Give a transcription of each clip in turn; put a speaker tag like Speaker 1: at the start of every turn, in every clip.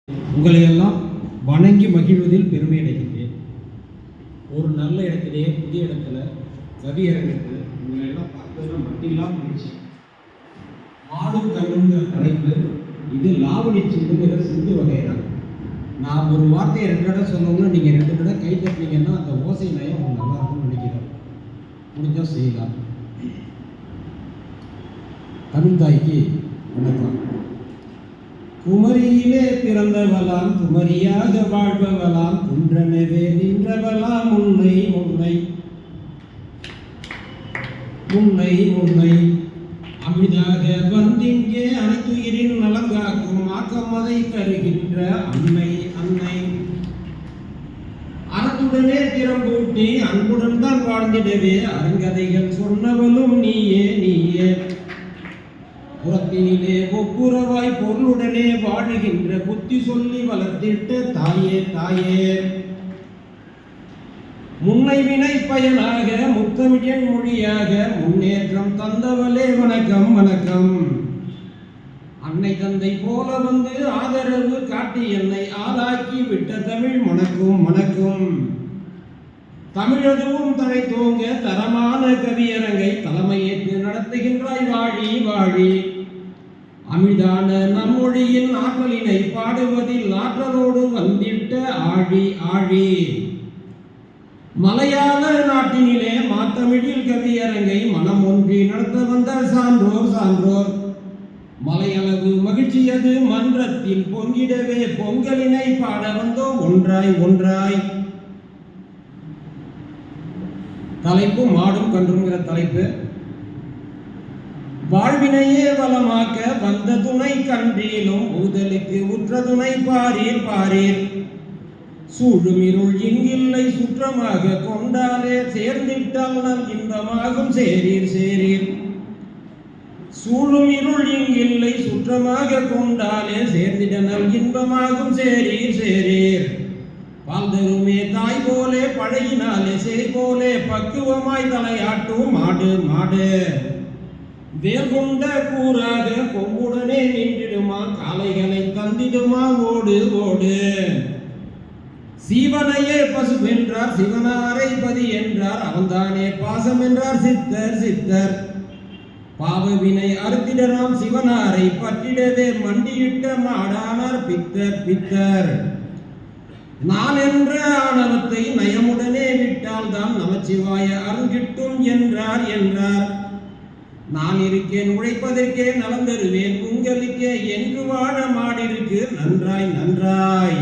Speaker 1: உங்களை எல்லாம் வணங்கி மகிழ்வதில் பெருமை அடைகின்றேன். ஒரு நல்ல இடத்திலே புதிய இடத்துல கவியரங்கத்தில் உங்களை எல்லாம் பார்ப்பதில் மட்டில்லாம் மகிழ்ச்சி. மாடும் கண்ணுங்கிற தலைப்பு. இது லாவணி சிந்துங்கிற சிந்து வகைதான். நான் ஒரு வார்த்தையை 2 இடம் சொல்லணும்னா நீங்கள் 2 இடம் கை தட்டினீங்கன்னா அந்த ஓசை நயம் அவங்க நல்லா இருக்கும்னு நினைக்கிறேன். முடிஞ்சால் செய்யலாம். தமிழ் தாய்க்கு வணக்கம். குமரியிலே பிறந்தவளாம் குமரியாக வாழ்பவளாம் குன்றனவே நின்றவளாம் முன்னை முன்னை முன்னை முன்னை அமிதாக வந்திங்கே அனைத்துயிரின் நலங்காக்கும் ஆக்கமதை தருகின்ற அன்னை அன்னை அறத்துடனே திறம்பூட்டி அன்புடன் தான் வாழ்ந்திடவே அருங்கதைகள் சொன்னவளும் நீயே நீயே புறத்தினிலே ஒப்புரவாய் பொருளுடனே வாழுகின்ற புத்தி சொல்லி வளர்த்திட்ட தாயே தாயே முன்னை வினை பயனாக முத்தமிழன் மொழியாக முன்னேற்றம் தந்தவளே வணக்கம் வணக்கம். அன்னை தந்தை போல வந்து ஆதரவு காட்டி என்னை ஆளாக்கி விட்ட தமிழ் மணக்கும் மணக்கும். தமிழதுவும் தலை தோங்க தரமான கவியரங்கை தலைமையேற்று நடத்துகின்றாய் வாழி வாழி. அமிழ்தான நம்மொழியின் ஆற்றலினை பாடுவதில் ஆற்றலோடு வந்திட்ட ஆழி ஆழி. மலையாள நாட்டினிலே மாத்தமிழில் கவியரங்கை மனம் ஒன்றி நடத்த வந்த சான்றோர் சான்றோர். மலையளவு மகிழ்ச்சியது மன்றத்தில் பொங்கிடவே பொங்கலினை பாட வந்தோம் ஒன்றாய் ஒன்றாய். தலைப்பு மாடும் கன்றுங்கிற தலைப்பு. வாழ்வினையே வளமாக்க வந்த துணை கன்றிலும் ஊதலுக்கு உற்ற துணை பாரீர் பாரீர். சூழும் இருள் இங்கில்லை சுற்றமாக கொண்டாலே சேர்ந்திட்டால் நல் இன்பமாகும் சேரீர் சேரீர். சூழும் இருள் இங்கில்லை சுற்றமாக கொண்டாலே சேர்ந்திட நல் இன்பமாகும் சேரீர் சேரீர். வாழ்ந்தருமே தாய் போலே பழையினாலே செய் போலே பக்குவமாய் தலையாட்டும் மாடு மாடு. வேல் கொண்ட கூறாக கொம்புடனே நின்றிடுமா காளைகளை தந்திடுமா ஓடு ஓடு. சீவனையே பசு வென்றார் சிவனாரை பதி என்றார் அவன்தானே பாசம் என்றார் சித்தர் சித்தர். பாவவினை அறுத்திடலாம் சிவனாரை பற்றிடவே மண்டியிட்ட மாடானார் பித்தர் பித்தர். நான் என்ற ஆணவத்தை நயமுடனே விட்டால் தான் நமச்சிவாய அருங்கிட்டும் என்றார் என்றார். நான் இருக்கேன் உழைப்பதற்கே நலம் தருவேன் உங்களுக்கே என்று வாழ மாடிருக்கு நன்றாய் நன்றாய்.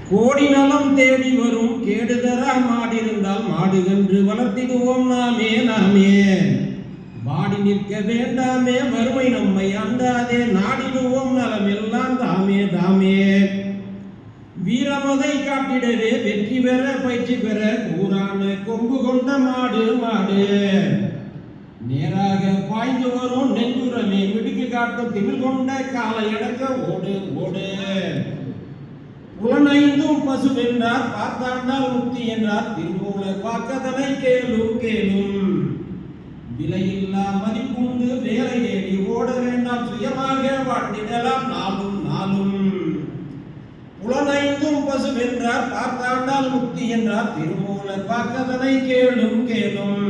Speaker 1: கோடி நலம் தேடி வரும் கேடுதரா மாடிருந்தால் மாடுகன்று வளர்த்திடுவோம் நாமே நாமே. வாடி நிற்க வேண்டாமே வறுமை நம்மை அண்டாதே நாடிடுவோம் நலம் எல்லாம் தாமே தாமே. வீரமதை காட்டிடவே வெற்றி பெற பயிற்சி பெற கூறான கொம்பு கொண்ட மாடு மாடு. நேராக பாய்ந்து வரும் நெஞ்சுரமே மிடுக்கு காட்டும் திமிழ் கொண்ட காலை அடக்க ஓடு ஓடு. புலனைந்தும் பசு வென்றார் பார்த்தாண்டால் முக்தி என்றார் திருமூலர் வாக்கதனை கேளும் கேளும். விலையில்லா மதிப்புண்டு வேலை தேடி ஓட வேண்டாம் சுயமாக வாழ்ந்திடலாம் நாளும் நாளும். புலனைந்தும் பசு வென்றார் பார்த்தாண்டால் முக்தி என்றார் திருமூலர் வாக்கதனை கேளும் கேளும்.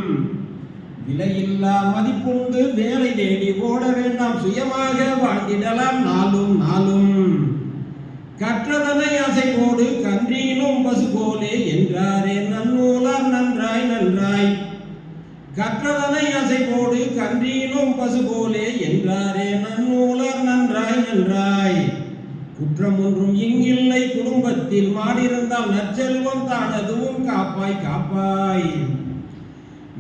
Speaker 1: விலையில்லா மதிப்புண்டு வேலை தேடி ஓட வேண்டாம் சுயமாக வாழ்ந்திடலாம் நாளும் நாளும். கற்றதனை அசைவோடு கன்றியிலும் பசு போலே என்றாரே நன்னூலார் நன்றாய் நன்றாய். கற்றதனை அசைவோடு கன்றியிலும் பசு போலே என்றாரே நன்னூலார் நன்றாய் நன்றாய். குற்றம் ஒன்றும் இங்கில்லை குடும்பத்தில் மாடிருந்தால் நற்செல்வம் தானதுவும் காப்பாய் காப்பாய்.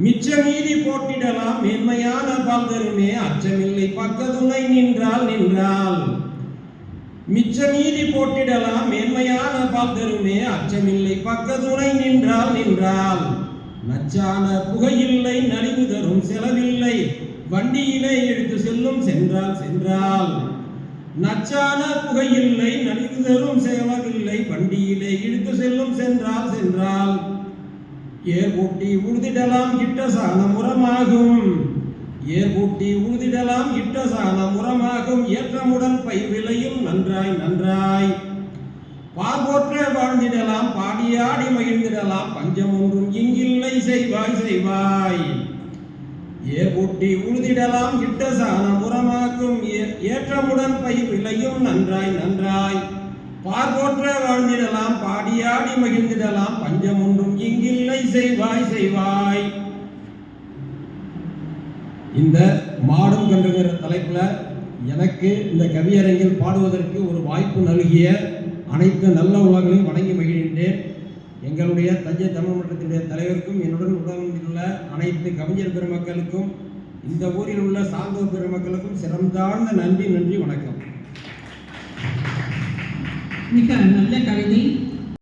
Speaker 1: மிச்ச மீதி போட்டிடலாம் மேன்மையான பால்தருமே அச்சமில்லை பக்கதுணை நின்றால் நின்றால். மிச்ச மீதி போட்டிடலாம் மேன்மையான பால்தருமே அச்சமில்லை பக்கதுணை நின்றால் நின்றால். நச்சான புகையில்லை நலிவு தரும் செலவில்லை வண்டியிலே எடுத்து செல்லும் சென்றால் சென்றால். நச்சான புகையில்லை நலிவு தரும் செலவில்லை வண்டியிலே இழுத்து செல்லும் சென்றால் சென்றால். ஏர் ஓட்டி உறுதிடலாம் கிட்ட சாணம் உரமாகும் ஏர்பூட்டி உழுதிடலாம் இட்ட சாணம் உரமாகும் ஏற்றமுடன் பயிர் விளையும் நன்றாய் நன்றாய் பார்போற்ற வாழ்ந்திடலாம் பாடியாடி மகிழ்ந்திடலாம் பஞ்சம் ஒன்றும் இங்கில்லை செய்வாய் செய்வாய் ஏர்பூட்டி உழுதிடலாம் இட்ட சாணம் உரமாக்கும் ஏற்றமுடன் பயிர் விளையும் நன்றாய் நன்றாய் பார்போற்ற வாழ்ந்திடலாம் பாடியாடி மகிழ்ந்திடலாம் பஞ்சம் ஒன்றும் இங்கில்லை செய்வாய் செய்வாய். இந்த மாடும் கன்றுங்கிற தலைப்புல எனக்கு இந்த கவியரங்கில் பாடுவதற்கு ஒரு வாய்ப்பு நல்கிய அனைத்து நல்ல உலகங்களையும் வணங்கி மகிழ்கின்றேன். எங்களுடைய தஞ்சை தமிழ் மன்றத்தினுடைய தலைவருக்கும் என்னுடன் உள்ள அனைத்து கவிஞர் பெருமக்களுக்கும் இந்த ஊரில் உள்ள சான்றோர் பெருமக்களுக்கும் சிறந்தாழ்ந்த நன்றி வணக்கம்.
Speaker 2: மிக நல்ல கவிதை.